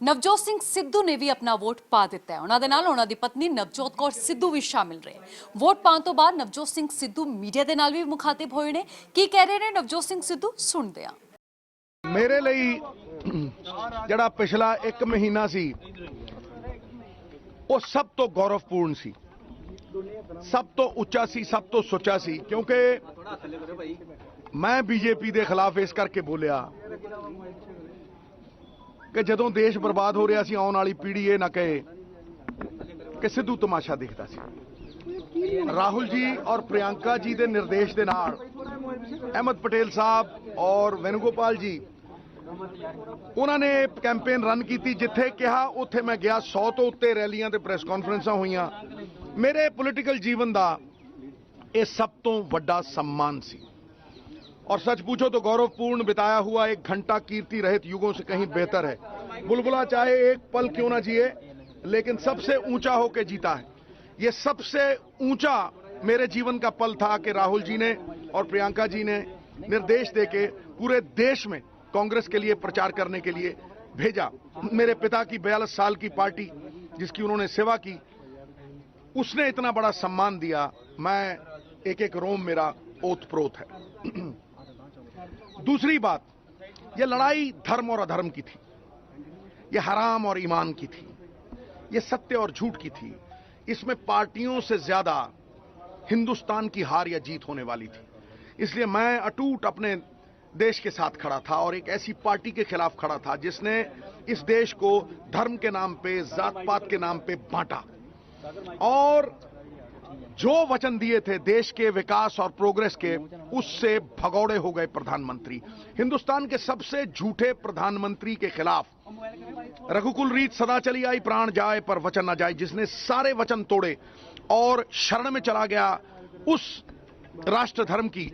ਨਵਜੋਤ ਸਿੰਘ ਸਿੱਧੂ ਨੇ ਵੀ ਆਪਣਾ ਵੋਟ ਪਾ ਦਿੱਤਾ ਹੈ। ਉਹਨਾਂ ਦੇ ਨਾਲ ਉਹਨਾਂ ਦੀ ਪਤਨੀ ਨਵਜੋਤ ਕੌਰ ਸਿੱਧੂ ਵੀ ਸ਼ਾਮਿਲ ਰਹੇ। ਵੋਟ ਪਾਉਣ ਤੋਂ ਬਾਅਦ ਨਵਜੋਤ ਸਿੰਘ ਸਿੱਧੂ ਮੀਡੀਆ ਦੇ ਨਾਲ ਵੀ ਮੁਖਾਤਿਬ ਹੋਏ ਨੇ। ਕੀ ਕਹਿ ਰਹੇ ਨੇ ਨਵਜੋਤ ਸਿੰਘ ਸਿੱਧੂ, ਸੁਣਦੇ ਹਾਂ। मेरे लिए जड़ा पिछला एक महीना सी वो सब तो गौरवपूर्ण सी, सब तो उच्चा सी, सब तो सुचा सी, क्योंकि मैं बीजेपी के खिलाफ इस करके बोलिया कि जदों देश बर्बाद हो रहा सी आने वाली पीढ़ी ये ना कहे कि सिद्धू तमाशा देखता सी। राहुल जी और प्रियंका जी के निर्देश के नाल अहमद पटेल साहब और वेणुगोपाल जी उन्होंने कैंपेन रन की, जिथे कहा उत्थे मैं गया। 100 तो उत्ते रैलियां ते प्रेस कॉन्फ्रेंसां हुईयां। मेरे पोलिटिकल जीवन का यह सब तो वड्डा सम्मान सी और सच पूछो तो गौरवपूर्ण बिताया हुआ एक घंटा कीर्ति रहित युगों से कहीं बेहतर है। बुलबुला चाहे एक पल क्यों ना जिए, लेकिन सबसे ऊंचा होकर जीता है। ये सबसे ऊंचा मेरे जीवन का पल था कि राहुल जी ने और प्रियंका जी ने निर्देश देके पूरे देश में कांग्रेस के लिए प्रचार करने के लिए भेजा। मेरे पिता की 42 साल की पार्टी जिसकी उन्होंने सेवा की, उसने इतना बड़ा सम्मान दिया। मैं एक एक रोम मेरा ओतप्रोत है। दूसरी बात, यह लड़ाई धर्म और अधर्म की थी, यह हराम और ईमान की थी, यह सत्य और झूठ की थी। इसमें पार्टियों से ज्यादा हिंदुस्तान की हार या जीत होने वाली थी। इसलिए मैं अटूट अपने देश के साथ खड़ा था और एक ऐसी पार्टी के खिलाफ खड़ा था जिसने इस देश को धर्म के नाम पे, जात पात के नाम पे बांटा और जो वचन दिए थे देश के विकास और प्रोग्रेस के, उससे भगौड़े हो गए प्रधानमंत्री। हिंदुस्तान के सबसे झूठे प्रधानमंत्री के खिलाफ रघुकुल रीत सदा चली आई, प्राण जाए पर वचन न जाए, जिसने सारे वचन तोड़े और शरण में चला गया उस राष्ट्र धर्म की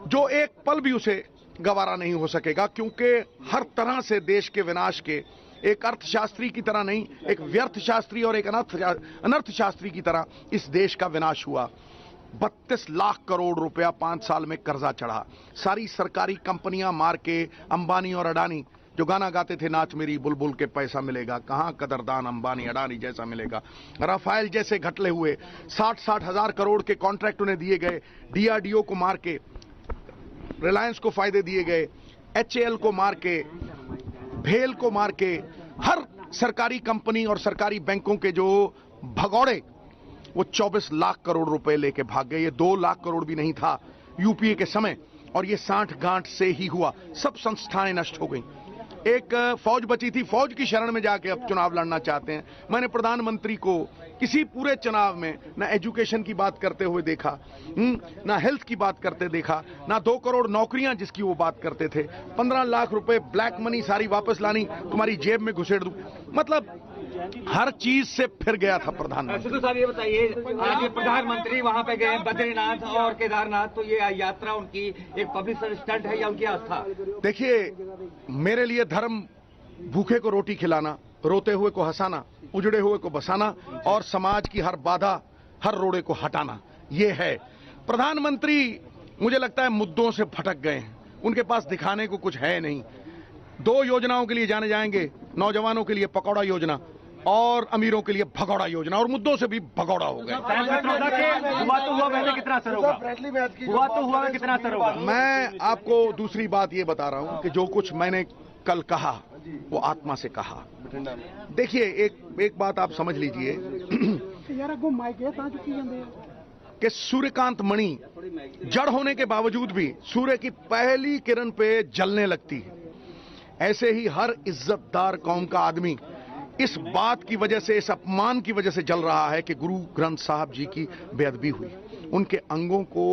जो एक पल भी उसे गवारा नहीं हो सकेगा। क्योंकि हर तरह से देश के विनाश के, एक अर्थशास्त्री की तरह नहीं, एक व्यर्थ शास्त्री और एक अनर्थ शास्त्री की तरह इस देश का विनाश हुआ। 32 लाख करोड़ रुपया 5 साल में कर्जा चढ़ा। सारी सरकारी कंपनियां मार के अंबानी और अडानी जो गाना गाते थे, नाच मेरी बुलबुल के पैसा मिलेगा, कहां कदरदान अंबानी अडानी जैसा मिलेगा। राफेल जैसे घटले हुए 60-60 हजार करोड़ के कॉन्ट्रैक्ट उन्हें दिए गए। डीआरडीओ को मार के, रिलायंस को फायदे दिए गए, एचएएल को मार के, भेल को मार के, हर सरकारी कंपनी और सरकारी बैंकों के जो भगौड़े, वो 24 लाख करोड़ रुपए लेके भाग गए। ये 2 लाख करोड़ भी नहीं था यूपीए के समय, और ये 60 गांठ से ही हुआ। सब संस्थाएं नष्ट हो गई। एक फौज बची थी, फौज की शरण में जाके अब चुनाव लड़ना चाहते हैं। मैंने प्रधानमंत्री को किसी पूरे चुनाव में ना एजुकेशन की बात करते हुए देखा, ना हेल्थ की बात करते देखा, ना 2 करोड़ नौकरियां जिसकी वो बात करते थे। 15 लाख रुपए ब्लैक मनी सारी वापस लानी, तुम्हारी जेब में घुसेड़ दूं, मतलब हर चीज से फिर गया था प्रधानमंत्री। सिद्धू साहब ये बताइए, आज प्रधानमंत्री वहां पे गए बद्रीनाथ और केदारनाथ, तो ये यात्रा उनकी एक पब्लिसिटी स्टंट है या उनकी आस्था? देखिए, मेरे लिए धर्म भूखे को रोटी खिलाना, रोते हुए को हंसाना, उजड़े हुए को बसाना और समाज की हर बाधा, हर रोड़े को हटाना, ये है। प्रधानमंत्री मुझे लगता है मुद्दों से भटक गए हैं। उनके पास दिखाने को कुछ है नहीं। 2 योजनाओं के लिए जाने जाएंगे, नौजवानों के लिए पकौड़ा योजना और अमीरों के लिए भगौड़ा योजना, और मुद्दों से भी भगौड़ा हो गए। हुआ तो हुआ, वैसे कितना असर होगा? हुआ तो हुआ, कितना असर होगा? मैं आपको दूसरी बात ये बता रहा हूं कि जो कुछ मैंने कल कहा वो आत्मा से कहा। देखिए, एक बात आप समझ लीजिए कि सूर्यकांत मणि जड़ होने के बावजूद भी सूर्य की पहली किरण पे जलने लगती है। ऐसे ही हर इज्जतदार कौम का आदमी इस बात की वजह से, इस अपमान की वजह से जल रहा है कि गुरु ग्रंथ साहब जी की बेअदबी हुई, उनके अंगों को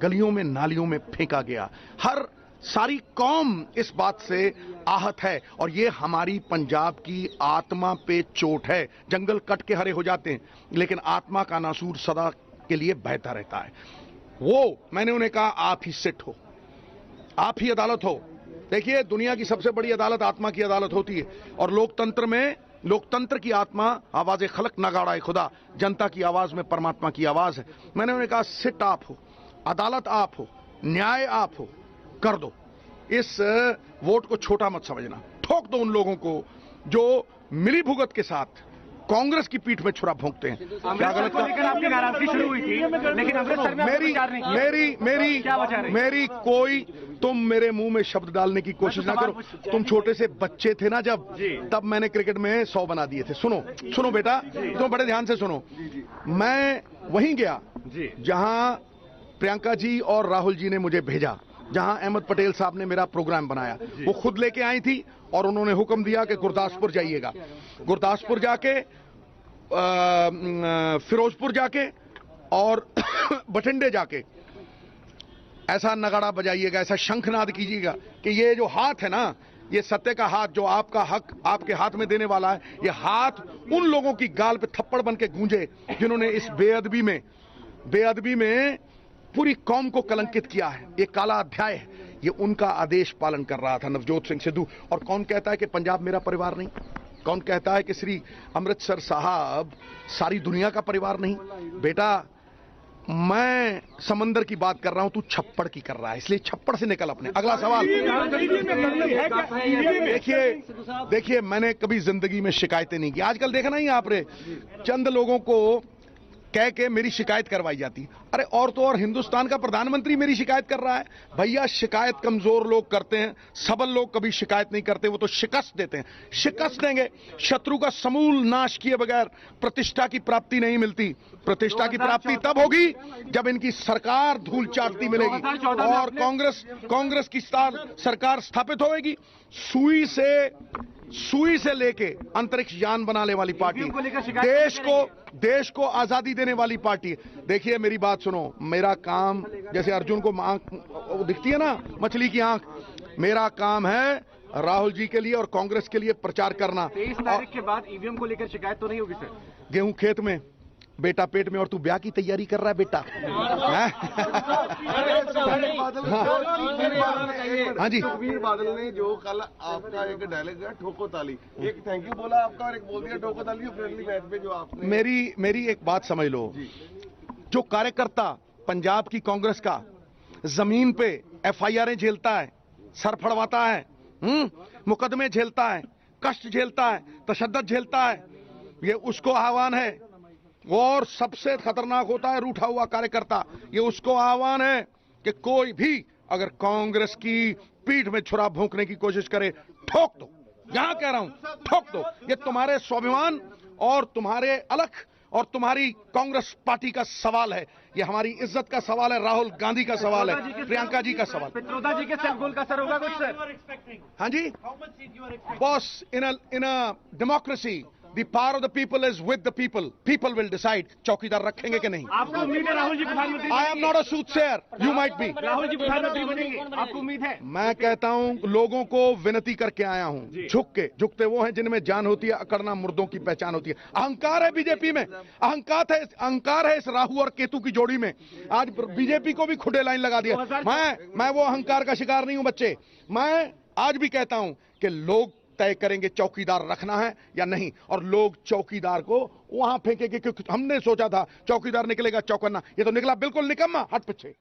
गलियों में नालियों में फेंका गया। हर सारी कौम इस बात से आहत है और ये हमारी पंजाब की आत्मा पे चोट है। जंगल कट के हरे हो जाते हैं, लेकिन आत्मा का नासूर सदा के लिए बहता रहता है। वो मैंने उन्हें कहा, आप ही सिट हो, आप ही अदालत हो। देखिए, दुनिया की सबसे बड़ी अदालत आत्मा की अदालत होती है, और लोकतंत्र में, लोकतंत्र की आत्मा आवाज़े खलक नगाड़ा खुदा, जनता की आवाज में परमात्मा की आवाज है। मैंने उन्हें कहा, सिट आप हो, अदालत आप हो, न्याय आप हो, कर दो। इस वोट को छोटा मत समझना, ठोक दो उन लोगों को जो मिली भुगत के साथ कांग्रेस की पीठ में छुरा भोंकते हैं। क्या गलत को लेकर आपकी नाराजगी शुरू हुई थी, लेकिन अमृतसर में आपने विचार नहीं किया। मेरी कोई, तुम मेरे मुंह में शब्द डालने की कोशिश ना करो। तुम छोटे से बच्चे थे ना जब, तब मैंने क्रिकेट में 100 बना दिए थे। सुनो बेटा, तुम बड़े ध्यान से सुनो। मैं वहीं गया जहां प्रियंका जी और राहुल जी ने मुझे भेजा, जहां अहमद पटेल साहब ने मेरा प्रोग्राम बनाया। वो खुद लेके आई थी और उन्होंने हुक्म दिया कि गुरदासपुर जाइएगा। गुरदासपुर जाके, फिरोजपुर जाके और बठिंडे जाके ऐसा नगाड़ा बजाइएगा, ऐसा शंखनाद कीजिएगा कि ये जो हाथ है ना, ये सत्य का हाथ जो आपका हक आपके हाथ में देने वाला है, ये हाथ उन लोगों की गाल पे थप्पड़ बन के गूंजे जिन्होंने इस बेअदबी में पूरी कौम को कलंकित किया है। ये काला अध्याय है, ये उनका आदेश पालन कर रहा था नवजोत सिंह सिद्धू। और कौन कहता है कि पंजाब मेरा परिवार नहीं? कौन कहता है कि श्री अमृतसर साहब सारी दुनिया का परिवार नहीं? बेटा, मैं समंदर की बात कर रहा हूं, तू छप्पड़ की कर रहा है, इसलिए छप्पड़ से निकल अपने। अगला सवाल। देखिए मैंने कभी जिंदगी में शिकायतें नहीं की। आजकल देखना ही आपने, चंद लोगों को कह के मेरी शिकायत करवाई जाती। अरे और तो और हिंदुस्तान का प्रधानमंत्री मेरी शिकायत कर रहा है। भैया, शिकायत कमजोर लोग करते हैं, सबल लोग कभी शिकायत नहीं करते, वो तो शिकस्त देते हैं। शिकस्त देंगे, शत्रु का समूल नाश किए बगैर प्रतिष्ठा की प्राप्ति नहीं मिलती। प्रतिष्ठा की प्राप्ति तब होगी जब इनकी सरकार धूल चाटती मिलेगी और कांग्रेस की सरकार स्थापित होगी। सुई से लेके अंतरिक्ष यान बनाने वाली पार्टी, देश को आजादी देने वाली पार्टी। देखिए मेरी बात सुनो, मेरा काम जैसे अर्जुन को आंख दिखती है ना, मछली की आंख, मेरा काम है राहुल जी के लिए और कांग्रेस के लिए प्रचार करना। 23 तारीख के बाद ईवीएम को लेकर शिकायत तो नहीं होगी सर? गेहूं खेत में, बेटा पेट में, और तू ब्याह की तैयारी कर रहा है बेटा। हाँ जी, सुखबीर बादल ने जो कल आपका एक डायलॉग है ठोको ताली, एक थैंक यू बोला आपका और एक बोल दिया ठोको ताली फ्रेंडली मैच पे जो आपने। मेरी एक बात समझ लो, जो कार्यकर्ता पंजाब की कांग्रेस का जमीन पे एफआईआर झेलता है, सर फड़वाता है, मुकदमे झेलता है, कष्ट झेलता है, तशद्दुद झेलता है, ये उसको आह्वान है। और सबसे खतरनाक होता है रूठा हुआ कार्यकर्ता, ये उसको आह्वान है कि कोई भी अगर कांग्रेस की पीठ में छुरा भोंकने की कोशिश करे, ठोक दो। यहां कह रहा हूं, ठोक दो। ये तुम्हारे स्वाभिमान और तुम्हारे अलख और तुम्हारी कांग्रेस पार्टी का सवाल है, ये हमारी इज्जत का सवाल है, राहुल गांधी का सवाल है, प्रियंका जी का सवाल। पित्रोदा जी के सेल्फ गोल का असर होगा कुछ सर? हाँ जी boss, in a democracy the power of the people is with the people. People will decide चौकीदार रखेंगे कि नहीं। आपको उम्मीद है राहुल जी प्रधानमंत्री? I am not a soothsayer. You might be. Rahul ji प्रधानमंत्री बनेंगे, आपको उम्मीद है? मैं कहता हूं, लोगों को विनती करके आया हूं, झुकते वो हैं जिनमें जान होती है, अकड़ना मुर्दों की पहचान होती है। अहंकार है बीजेपी में, अहंकार है इस राहु और केतु की जोड़ी में। आज बीजेपी को भी खुदे लाइन लगा दिया। मैं वो अहंकार का शिकार नहीं हूं बच्चे। मैं आज भी कहता हूं कि लोग तय करेंगे चौकीदार रखना है या नहीं, और लोग चौकीदार को वहां फेंकेंगे। क्योंकि हमने सोचा था चौकीदार निकलेगा चौकन्ना, ये तो निकला बिल्कुल निकम्मा, हट पीछे।